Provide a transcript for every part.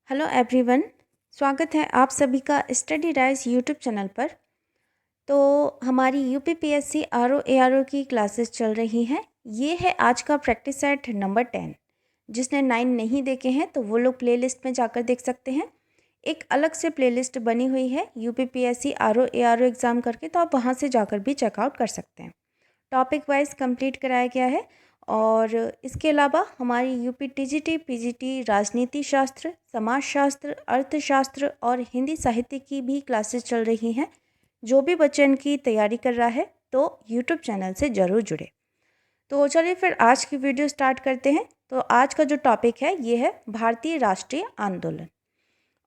Hello everyone, स्वागत है आप सभी का स्टडी राइज यूट्यूब चैनल पर। तो हमारी यूपीपीएससी आरओ एआरओ की क्लासेस चल रही हैं। ये है आज का प्रैक्टिस सेट नंबर 10। जिसने 9 नहीं देखे हैं तो वो लोग प्लेलिस्ट में जाकर देख सकते हैं। एक अलग से प्लेलिस्ट बनी हुई है यूपीपीएससी आरओ एआरओ एग्ज़ाम करके, तो आप वहाँ से जाकर भी चेकआउट कर सकते हैं। टॉपिक वाइज कंप्लीट कराया गया है। और इसके अलावा हमारी यूपी टीजीटी पीजीटी राजनीति शास्त्र, समाजशास्त्र, अर्थशास्त्र और हिंदी साहित्य की भी क्लासेस चल रही हैं। जो भी बच्चा इनकी तैयारी कर रहा है तो यूट्यूब चैनल से ज़रूर जुड़े। तो चलिए फिर आज की वीडियो स्टार्ट करते हैं। तो आज का जो टॉपिक है ये है भारतीय राष्ट्रीय आंदोलन।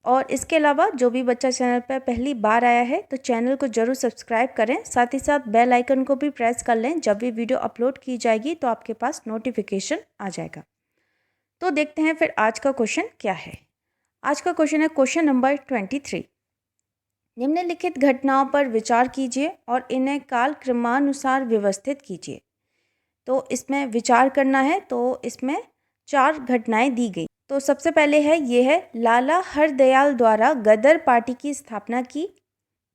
और इसके अलावा जो भी बच्चा चैनल पर पहली बार आया है तो चैनल को ज़रूर सब्सक्राइब करें, साथ ही साथ बेल आइकन को भी प्रेस कर लें। जब भी वीडियो अपलोड की जाएगी तो आपके पास नोटिफिकेशन आ जाएगा। तो देखते हैं फिर आज का क्वेश्चन क्या है। आज का क्वेश्चन है क्वेश्चन नंबर 23। निम्नलिखित घटनाओं पर विचार कीजिए और इन्हें कालक्रमानुसार व्यवस्थित कीजिए। तो इसमें विचार करना है, तो इसमें 4 घटनाएं दी गई। तो सबसे पहले है ये है लाला हरदयाल द्वारा गदर पार्टी की स्थापना की।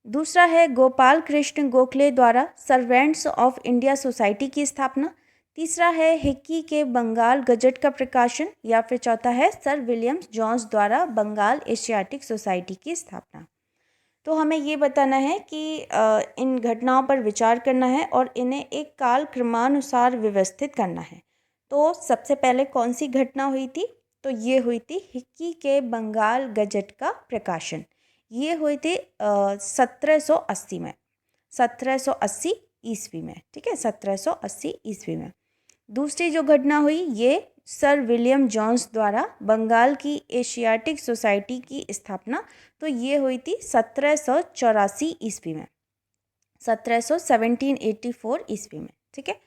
दूसरा है गोपाल कृष्ण गोखले द्वारा सर्वेंट्स ऑफ इंडिया सोसाइटी की स्थापना। तीसरा है हिक्की के बंगाल गजट का प्रकाशन, या फिर चौथा है सर विलियम्स जोन्स द्वारा बंगाल एशियाटिक सोसाइटी की स्थापना। तो हमें ये बताना है कि इन घटनाओं पर विचार करना है और इन्हें एक काल क्रमानुसार व्यवस्थित करना है। तो सबसे पहले कौन सी घटना हुई थी? तो ये हुई थी हिक्की के बंगाल गजट का प्रकाशन। ये हुई थी 1780 में, 1780 ईस्वी में। ठीक है, 1780 ईस्वी में। दूसरी जो घटना हुई ये सर विलियम जोन्स द्वारा बंगाल की एशियाटिक सोसाइटी की स्थापना। तो ये हुई थी 1784 ईस्वी में, 1784 ईस्वी में। ठीक है।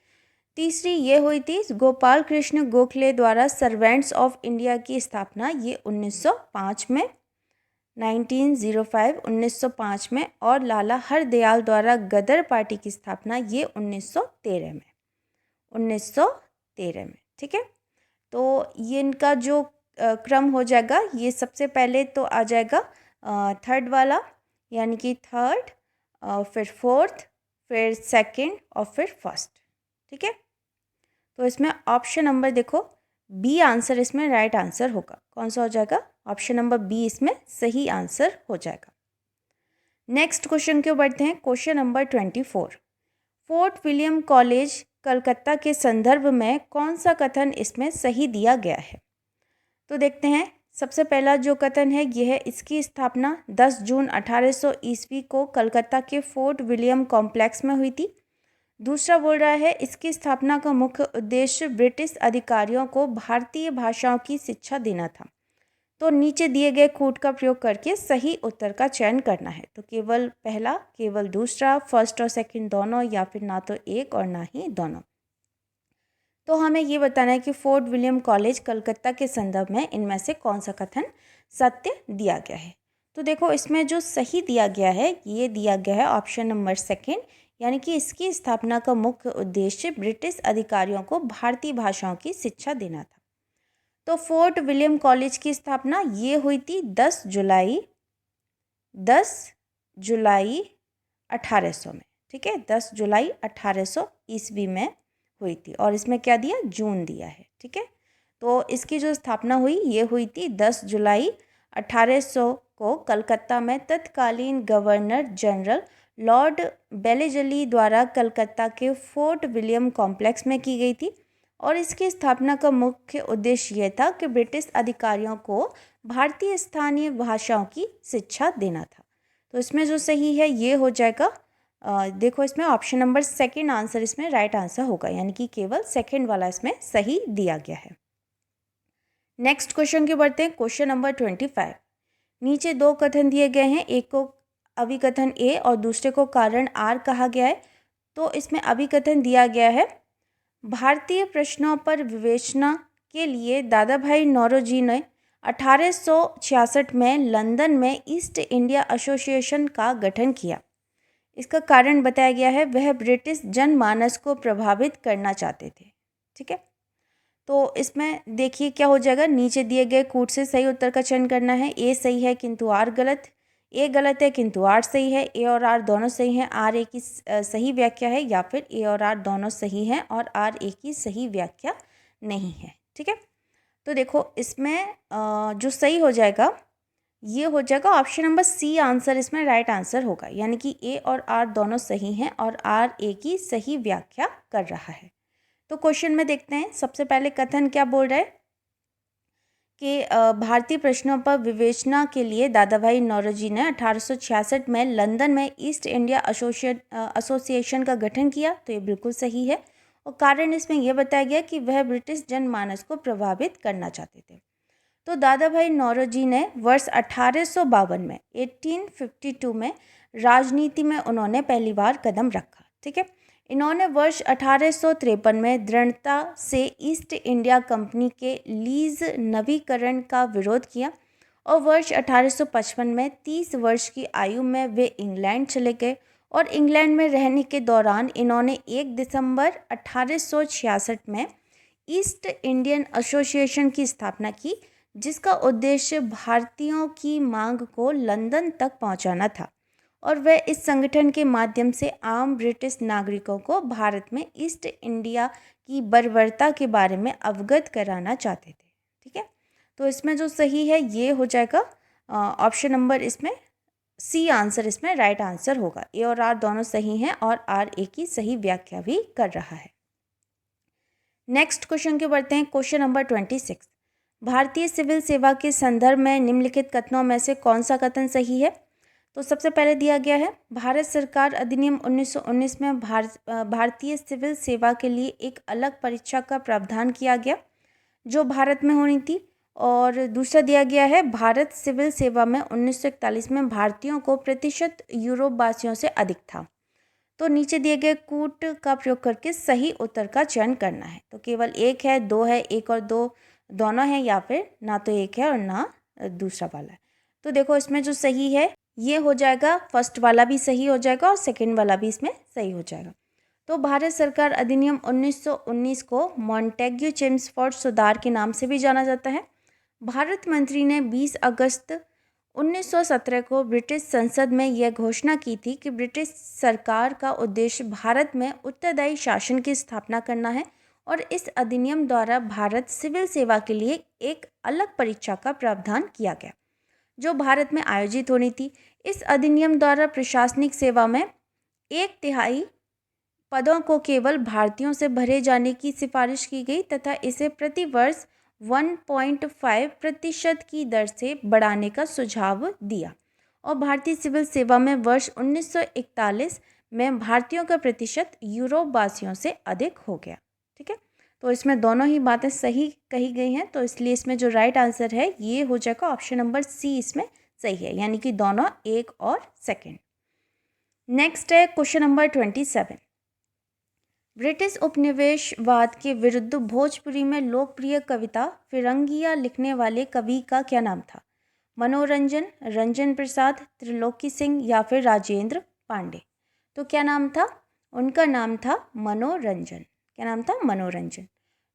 तीसरी ये हुई थी गोपाल कृष्ण गोखले द्वारा सर्वेंट्स ऑफ इंडिया की स्थापना। ये 1905 में, 1905 में। और लाला हरदयाल द्वारा गदर पार्टी की स्थापना ये 1913 में, 1913 में। ठीक है। तो ये इनका जो क्रम हो जाएगा, ये सबसे पहले तो आ जाएगा थर्ड वाला, यानी कि थर्ड, फिर फोर्थ, फिर सेकंड और फिर फर्स्ट। ठीक है। तो इसमें ऑप्शन नंबर देखो बी आंसर इसमें राइट आंसर होगा। कौन सा हो जाएगा? ऑप्शन नंबर बी इसमें सही आंसर हो जाएगा। नेक्स्ट क्वेश्चन क्यों बढ़ते हैं। Question number 24। Fort William college Calcutta के संदर्भ में कौन सा कथन इसमें सही दिया गया है? तो देखते हैं। सबसे पहला जो कथन है यह है इसकी स्थापना 10 जून 1800 ईस्वी को कलकत्ता के फोर्ट विलियम कॉम्प्लेक्स में हुई थी। दूसरा बोल रहा है इसकी स्थापना का मुख्य उद्देश्य ब्रिटिश अधिकारियों को भारतीय भाषाओं की शिक्षा देना था। तो नीचे दिए गए कूट का प्रयोग करके सही उत्तर का चयन करना है। तो केवल पहला, केवल दूसरा, फर्स्ट और सेकंड दोनों, या फिर ना तो एक और ना ही दोनों। तो हमें ये बताना है कि फोर्ट विलियम कॉलेज कलकत्ता के संदर्भ में इनमें से कौन सा कथन सत्य दिया गया है। तो देखो इसमें जो सही दिया गया है ये दिया गया है ऑप्शन नंबर सेकंड, यानी कि इसकी स्थापना का मुख्य उद्देश्य ब्रिटिश अधिकारियों को भारतीय भाषाओं की शिक्षा देना था। तो फोर्ट विलियम कॉलेज की स्थापना ये हुई थी 10 जुलाई 1800 में। ठीक है, 10 जुलाई 1800 ईस्वी में हुई थी। और इसमें क्या दिया? जून दिया है। ठीक है। तो इसकी जो स्थापना हुई ये हुई थी 10 जुलाई 1800 को कलकत्ता में तत्कालीन गवर्नर जनरल लॉर्ड बेलेजली द्वारा कलकत्ता के फोर्ट विलियम कॉम्प्लेक्स में की गई थी। और इसकी स्थापना का मुख्य उद्देश्य यह था कि ब्रिटिश अधिकारियों को भारतीय स्थानीय भाषाओं की शिक्षा देना था। तो इसमें जो सही है ये हो जाएगा, देखो इसमें ऑप्शन नंबर सेकंड आंसर इसमें राइट आंसर होगा, यानी कि केवल सेकंड वाला इसमें सही दिया गया है। नेक्स्ट क्वेश्चन की बढ़ते हैं। Question number 25। नीचे 2 कथन दिए गए हैं, एक को अभिकथन ए और दूसरे को कारण आर कहा गया है। तो इसमें अभिकथन दिया गया है भारतीय प्रश्नों पर विवेचना के लिए दादा भाई नौरोजी ने 1866 में लंदन में ईस्ट इंडिया एसोसिएशन का गठन किया। इसका कारण बताया गया है वह ब्रिटिश जनमानस को प्रभावित करना चाहते थे। ठीक है। तो इसमें देखिए क्या हो जाएगा, नीचे दिए गए कूट से सही उत्तर का चयन करना है। ए सही है किंतु आर गलत, ए गलत है किंतु आर सही है, ए और आर दोनों सही हैं, आर ए की सही व्याख्या है, या फिर ए और आर दोनों सही हैं और आर ए की सही व्याख्या नहीं है। ठीक है, तो देखो इसमें जो सही हो जाएगा ये हो जाएगा ऑप्शन नंबर सी, आंसर इसमें राइट आंसर होगा, यानी कि ए और आर दोनों सही हैं और आर ए की सही व्याख्या कर रहा है। तो क्वेश्चन में देखते हैं, सबसे पहले कथन क्या बोल रहा है कि भारतीय प्रश्नों पर विवेचना के लिए दादा भाई नौरोजी ने 1866 में लंदन में ईस्ट इंडिया एसोसिएशन का गठन किया। तो ये बिल्कुल सही है, और कारण इसमें यह बताया गया कि वह ब्रिटिश जनमानस को प्रभावित करना चाहते थे। तो दादा भाई नौरोजी ने वर्ष 1852 में 1852 में राजनीति में उन्होंने पहली बार कदम रखा। ठीक है, इन्होंने वर्ष 1853 में दृढ़ता से ईस्ट इंडिया कंपनी के लीज नवीकरण का विरोध किया और वर्ष 1855 में 30 वर्ष की आयु में वे इंग्लैंड चले गए और इंग्लैंड में रहने के दौरान इन्होंने 1 दिसंबर 1866 में ईस्ट इंडियन एसोसिएशन की स्थापना की, जिसका उद्देश्य भारतीयों की मांग को लंदन तक पहुंचाना था और वह इस संगठन के माध्यम से आम ब्रिटिश नागरिकों को भारत में ईस्ट इंडिया की बर्बरता के बारे में अवगत कराना चाहते थे। ठीक है, तो इसमें जो सही है ये हो जाएगा ऑप्शन नंबर इसमें सी, आंसर इसमें राइट आंसर होगा। ए और आर दोनों सही हैं और आर ए की सही व्याख्या भी कर रहा है। नेक्स्ट क्वेश्चन के बढ़ते हैं, क्वेश्चन नंबर 26। भारतीय सिविल सेवा के संदर्भ में निम्नलिखित कथनों में से कौन सा कथन सही है? तो सबसे पहले दिया गया है, भारत सरकार अधिनियम 1919 में भारतीय सिविल सेवा के लिए एक अलग परीक्षा का प्रावधान किया गया जो भारत में होनी थी। और दूसरा दिया गया है, भारत सिविल सेवा में 1941 में भारतीयों को प्रतिशत यूरोप वासियों से अधिक था। तो नीचे दिए गए कूट का प्रयोग करके सही उत्तर का चयन करना है। तो केवल एक है, दो है, एक और दो दोनों है, या फिर ना तो एक है और ना दूसरा वाला है। तो देखो इसमें जो सही है ये हो जाएगा, फर्स्ट वाला भी सही हो जाएगा और सेकंड वाला भी इसमें सही हो जाएगा। तो भारत सरकार अधिनियम 1919 को मॉन्टेग्यू चेम्सफोर्ड सुधार के नाम से भी जाना जाता है। भारत मंत्री ने 20 अगस्त 1917 को ब्रिटिश संसद में यह घोषणा की थी कि ब्रिटिश सरकार का उद्देश्य भारत में उत्तरदायी शासन की स्थापना करना है और इस अधिनियम द्वारा भारत सिविल सेवा के लिए एक अलग परीक्षा का प्रावधान किया गया जो भारत में आयोजित होनी थी। इस अधिनियम द्वारा प्रशासनिक सेवा में 1/3 पदों को केवल भारतीयों से भरे जाने की सिफारिश की गई तथा इसे प्रति वर्ष 1.5% की दर से बढ़ाने का सुझाव दिया और भारतीय सिविल सेवा में वर्ष 1941 में भारतीयों का प्रतिशत यूरोप वासियों से अधिक हो गया। ठीक है, तो इसमें दोनों ही बातें सही कही गई हैं, तो इसलिए इसमें जो राइट आंसर है ये हो जाएगा ऑप्शन नंबर सी, इसमें सही है, यानी कि दोनों एक और सेकंड। नेक्स्ट है क्वेश्चन नंबर 27। ब्रिटिश उपनिवेशवाद के विरुद्ध भोजपुरी में लोकप्रिय कविता फिरंगिया लिखने वाले कवि का क्या नाम था? मनोरंजन, रंजन प्रसाद, त्रिलोकी सिंह या फिर राजेंद्र पांडे। तो क्या नाम था? उनका नाम था मनोरंजन। क्या नाम था? मनोरंजन।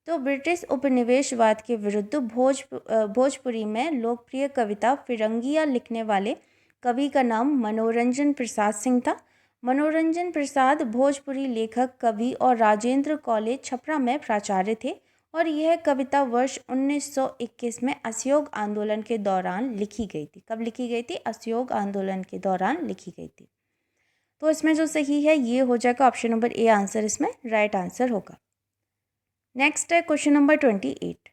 तो ब्रिटिश उपनिवेशवाद के विरुद्ध भोजपुरी में लोकप्रिय कविता फिरंगिया लिखने वाले कवि का नाम मनोरंजन प्रसाद सिंह था। मनोरंजन प्रसाद भोजपुरी लेखक, कवि और राजेंद्र कॉलेज छपरा में प्राचार्य थे और यह कविता वर्ष 1921 में असहयोग आंदोलन के दौरान लिखी गई थी। कब लिखी गई थी? असहयोग आंदोलन के दौरान लिखी गई थी। तो इसमें जो सही है ये हो जाएगा ऑप्शन नंबर ए, आंसर इसमें राइट आंसर होगा। नेक्स्ट है क्वेश्चन नंबर 28।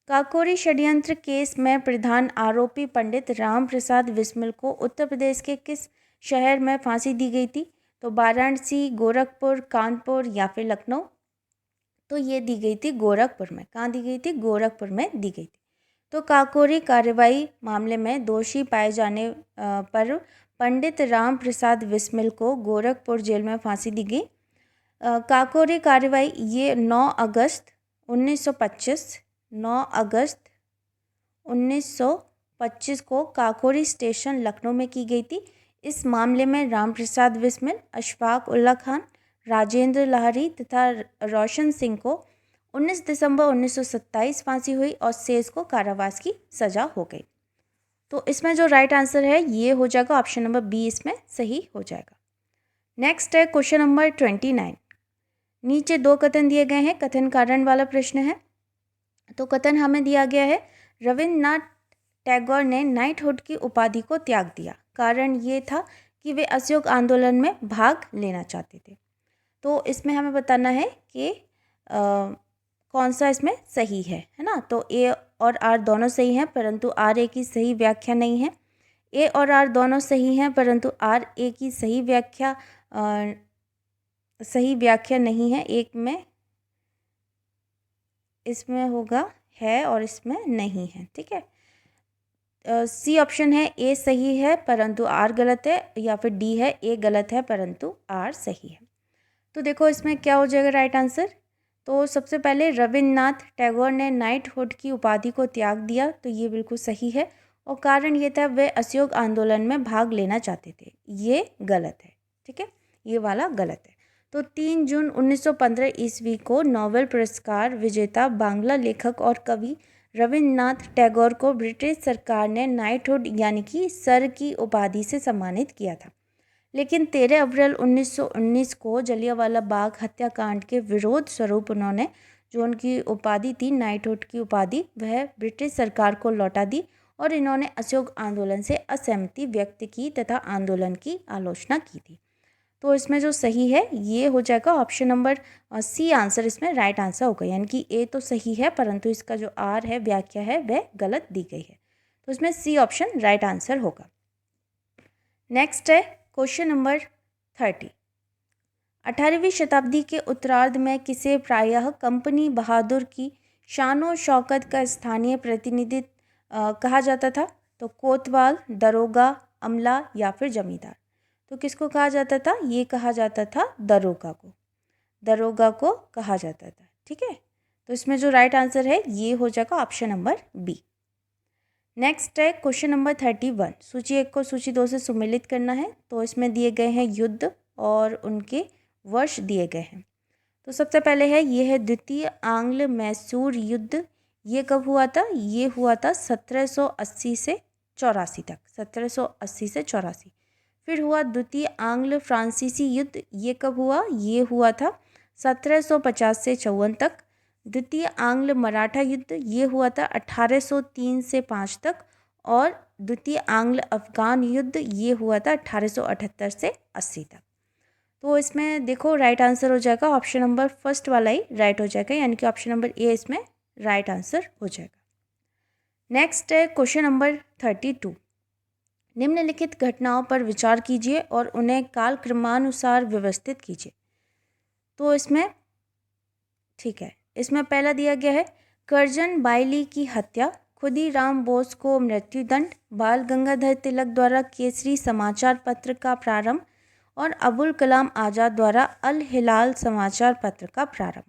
काकोरी षड्यंत्र केस में प्रधान आरोपी पंडित राम प्रसाद बिस्मिल को उत्तर प्रदेश के किस शहर में फांसी दी गई थी? तो वाराणसी, गोरखपुर, कानपुर या फिर लखनऊ। तो ये दी गई थी गोरखपुर में। कहाँ दी गई थी? गोरखपुर में दी गई थी। तो काकोरी कार्रवाई मामले में दोषी पाए जाने पर पंडित राम प्रसाद बिस्मिल को गोरखपुर जेल में फांसी दी गई। काकोरी कार्रवाई ये 9 अगस्त 1925 को काकोरी स्टेशन लखनऊ में की गई थी। इस मामले में राम प्रसाद बिस्मिल, अशफाक उल्ला खान, राजेंद्र लाहरी तथा रोशन सिंह को 19 दिसंबर 1927 फांसी हुई और शेष को कारावास की सजा हो गई। तो इसमें जो राइट आंसर है ये हो जाएगा ऑप्शन नंबर बी, इसमें सही हो जाएगा। नेक्स्ट है क्वेश्चन नंबर 29। नीचे 2 कथन दिए गए हैं, कथन कारण वाला प्रश्न है। तो कथन हमें दिया गया है, रविन्द्रनाथ टैगोर ने नाइटहुड की उपाधि को त्याग दिया, कारण ये था कि वे असहयोग आंदोलन में भाग लेना चाहते थे। तो इसमें हमें बताना है कि कौन सा इसमें सही है ना। तो ए और आर दोनों सही हैं, परंतु आर ए की सही व्याख्या नहीं है। ए और आर दोनों सही हैं, परंतु आर ए की सही व्याख्या नहीं है। एक में इसमें होगा है और इसमें नहीं है, ठीक है। सी ऑप्शन है ए सही है परंतु आर गलत है, या फिर डी है ए गलत है परंतु आर सही है। तो देखो इसमें क्या हो जाएगा राइट आंसर। तो सबसे पहले रविन्द्रनाथ टैगोर ने नाइटहुड की उपाधि को त्याग दिया, तो ये बिल्कुल सही है, और कारण ये था वे असहयोग आंदोलन में भाग लेना चाहते थे, ये गलत है, ठीक है, ये वाला गलत है। तो 3 जून 1915 ईस्वी को नोबेल पुरस्कार विजेता बांग्ला लेखक और कवि रविन्द्रनाथ टैगोर को ब्रिटिश सरकार ने नाइटहुड यानी कि सर की उपाधि से सम्मानित किया था। लेकिन 13 अप्रैल 1919 को जलियांवाला बाग हत्याकांड के विरोध स्वरूप उन्होंने जो उनकी उपाधि थी नाइटहुड की उपाधि, वह ब्रिटिश सरकार को लौटा दी और इन्होंने असहयोग आंदोलन से असहमति व्यक्त की तथा आंदोलन की आलोचना की थी। तो इसमें जो सही है ये हो जाएगा ऑप्शन नंबर सी आंसर, इसमें राइट आंसर होगा। यानी कि ए तो सही है परंतु इसका जो आर है व्याख्या है वह गलत दी गई है, तो इसमें सी ऑप्शन राइट आंसर होगा। नेक्स्ट है क्वेश्चन नंबर 30। 18वीं शताब्दी के उत्तरार्ध में किसे प्रायः कंपनी बहादुर की शानो शौकत का स्थानीय प्रतिनिधि कहा जाता था? तो कोतवाल, दरोगा, अमला या फिर जमींदार। तो किसको कहा जाता था? ये कहा जाता था दरोगा को, दरोगा को कहा जाता था, ठीक है। तो इसमें जो राइट आंसर है ये हो जाएगा ऑप्शन नंबर बी। नेक्स्ट है क्वेश्चन नंबर 31। सूची 1 को सूची 2 से सुमेलित करना है। तो इसमें दिए गए हैं युद्ध और उनके वर्ष दिए गए हैं। तो सबसे पहले है ये है द्वितीय आंग्ल मैसूर युद्ध। ये कब हुआ था? ये हुआ था 1780 से 84 तक, 1780 से 84। फिर हुआ द्वितीय आंग्ल फ्रांसीसी युद्ध। ये कब हुआ? ये हुआ था 1750 से 54 तक। द्वितीय आंग्ल मराठा युद्ध ये हुआ था 1803 से 5 तक। और द्वितीय आंग्ल अफगान युद्ध ये हुआ था 1878 से 80 तक। तो इसमें देखो राइट आंसर हो जाएगा ऑप्शन नंबर फर्स्ट वाला ही राइट हो जाएगा, यानी कि ऑप्शन नंबर ए इसमें राइट आंसर हो जाएगा। नेक्स्ट है क्वेश्चन नंबर 32। निम्नलिखित घटनाओं पर विचार कीजिए और उन्हें कालक्रमानुसार व्यवस्थित कीजिए। तो इसमें ठीक है, इसमें पहला दिया गया है करजन बाइली की हत्या, खुदीराम बोस को मृत्युदंड, बाल गंगाधर तिलक द्वारा केसरी समाचार पत्र का प्रारंभ और अबुल कलाम आज़ाद द्वारा अल हिलाल समाचार पत्र का प्रारंभ।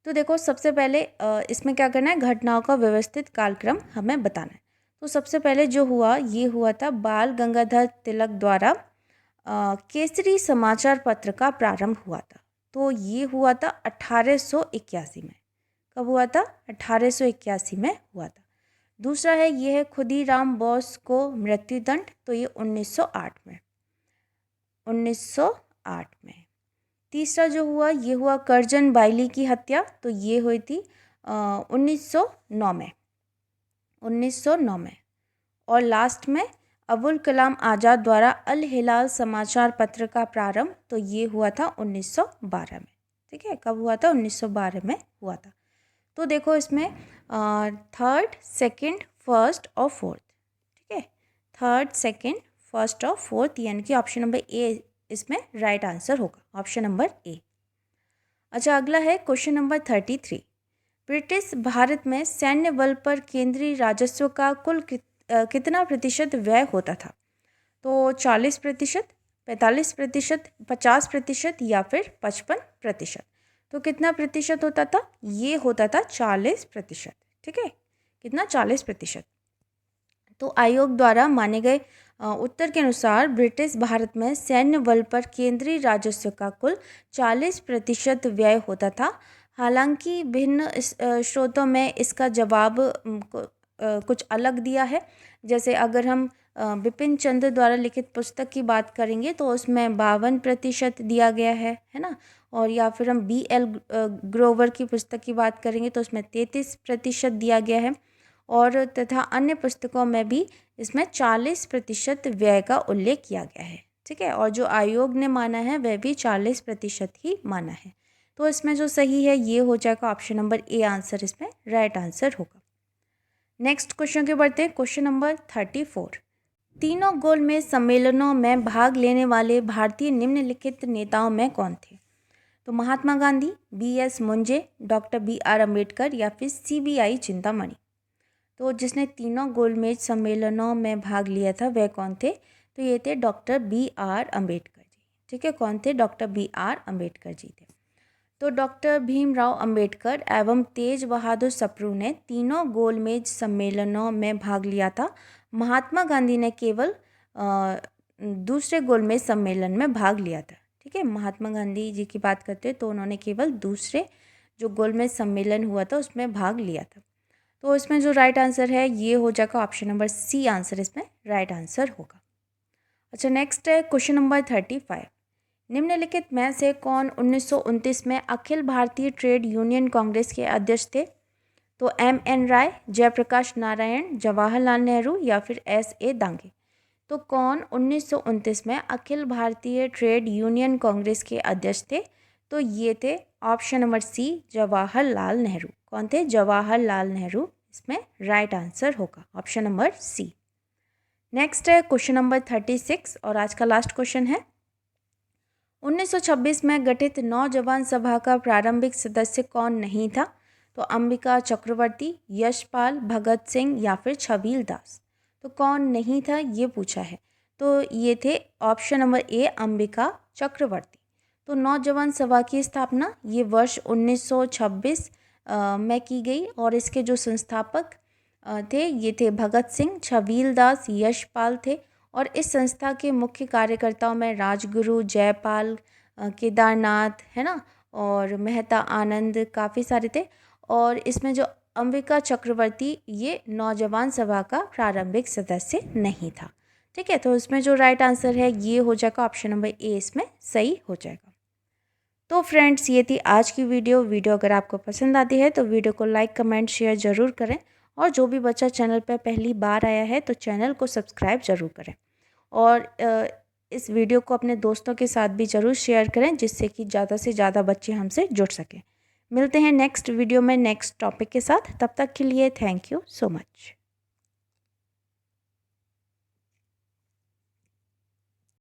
तो देखो सबसे पहले इसमें क्या करना है, घटनाओं का व्यवस्थित कालक्रम हमें बताना है। तो सबसे पहले जो हुआ ये हुआ था बाल गंगाधर तिलक द्वारा केसरी समाचार पत्र का प्रारंभ हुआ था। तो ये हुआ था 1881 में। कब हुआ था? 1881 में हुआ था। दूसरा है ये है खुदीराम बोस को मृत्युदंड। तो ये 1908 में, 1908 में। तीसरा जो हुआ ये हुआ करजन बाइली की हत्या। तो ये हुई थी 1909 में, 1909 में। और लास्ट में अबुल कलाम आज़ाद द्वारा अल हिलाल समाचार पत्र का प्रारंभ। तो ये हुआ था 1912 में, ठीक है। कब हुआ था? 1912 में हुआ था। तो देखो इसमें थर्ड, सेकंड, फर्स्ट और फोर्थ, ठीक है। थर्ड, सेकंड, फर्स्ट और फोर्थ, यानी कि ऑप्शन नंबर ए इसमें राइट आंसर होगा, ऑप्शन नंबर ए। अच्छा, अगला है क्वेश्चन नंबर 33। ब्रिटिश भारत में सैन्य बल पर केंद्रीय राजस्व का कुल कितना प्रतिशत व्यय होता था? तो 40%, 45%, 50% या फिर 55%। तो कितना प्रतिशत होता था? ये होता था 40%, ठीक है। कितना? 40%। तो आयोग द्वारा माने गए उत्तर के अनुसार ब्रिटिश भारत में सैन्य बल पर केंद्रीय राजस्व का कुल 40% व्यय होता था हालांकि भिन्न स्रोतों में इसका जवाब कुछ अलग दिया है। जैसे अगर हम बिपिन चंद्र द्वारा लिखित पुस्तक की बात करेंगे तो उसमें 52% दिया गया है ना। और या फिर हम BL ग्रोवर की पुस्तक की बात करेंगे तो उसमें 33% दिया गया है। और तथा अन्य पुस्तकों में भी इसमें 40% व्यय का उल्लेख किया गया है। ठीक है, और जो आयोग ने माना है वह भी 40% ही माना है। तो इसमें जो सही है ये हो जाएगा ऑप्शन नंबर ए आंसर इसमें राइट आंसर होगा। नेक्स्ट क्वेश्चन के बढ़ते हैं। क्वेश्चन नंबर 34, तीनों गोलमेज सम्मेलनों में भाग लेने वाले भारतीय निम्नलिखित नेताओं में कौन थे? तो Mahatma Gandhi, BS Munje, doctor BR Ambedkar या फिर CBI चिंतामणि। तो जिसने तीनों गोलमेज सम्मेलनों में भाग लिया था वह कौन थे? तो ये थे डॉक्टर BR अम्बेडकर जी। ठीक है, कौन थे? डॉक्टर BR अम्बेडकर जी थे। तो डॉक्टर भीमराव अंबेडकर एवं तेज बहादुर सप्रू ने तीनों गोलमेज सम्मेलनों में भाग लिया था। महात्मा गांधी ने केवल दूसरे गोलमेज सम्मेलन में भाग लिया था। ठीक है, महात्मा गांधी जी की बात करते हैं तो उन्होंने केवल दूसरे जो गोलमेज सम्मेलन हुआ था उसमें भाग लिया था। तो इसमें जो राइट आंसर है ये हो जाएगा ऑप्शन नंबर C आंसर इसमें राइट आंसर होगा। अच्छा, नेक्स्ट है क्वेश्चन नंबर 35, निम्नलिखित में से कौन 1929 में अखिल भारतीय ट्रेड यूनियन कांग्रेस के अध्यक्ष थे? तो MN राय, जयप्रकाश नारायण, जवाहरलाल नेहरू या फिर SA दांगे। तो कौन 1929 में अखिल भारतीय ट्रेड यूनियन कांग्रेस के अध्यक्ष थे? तो ये थे option number C Jawaharlal Nehru. कौन थे? जवाहरलाल नेहरू इसमें राइट आंसर होगा ऑप्शन नंबर C। नेक्स्ट है क्वेश्चन नंबर 36 और आज का लास्ट क्वेश्चन है, 1926 में गठित नौजवान सभा का प्रारंभिक सदस्य कौन नहीं था? तो अंबिका चक्रवर्ती, यशपाल, भगत सिंह या फिर छबील दास। तो कौन नहीं था ये पूछा है। तो ये थे ऑप्शन नंबर A अंबिका चक्रवर्ती। तो नौजवान सभा की स्थापना ये वर्ष 1926 में की गई और इसके जो संस्थापक थे ये थे भगत सिंह, छबील दास, यशपाल थे। और इस संस्था के मुख्य कार्यकर्ताओं में राजगुरु, जयपाल, केदारनाथ है ना, और मेहता आनंद काफ़ी सारे थे। और इसमें जो अंबिका चक्रवर्ती ये नौजवान सभा का प्रारंभिक सदस्य नहीं था। ठीक है, तो इसमें जो राइट आंसर है ये हो जाएगा ऑप्शन नंबर A इसमें सही हो जाएगा। तो फ्रेंड्स, ये थी आज की वीडियो अगर आपको पसंद आती है तो वीडियो को लाइक, कमेंट, शेयर ज़रूर करें। और जो भी बच्चा चैनल पर पहली बार आया है तो चैनल को सब्सक्राइब ज़रूर करें। और इस वीडियो को अपने दोस्तों के साथ भी ज़रूर शेयर करें जिससे कि ज़्यादा से ज़्यादा बच्चे हमसे जुड़ सकें। मिलते हैं नेक्स्ट वीडियो में नेक्स्ट टॉपिक के साथ। तब तक के लिए थैंक यू सो मच।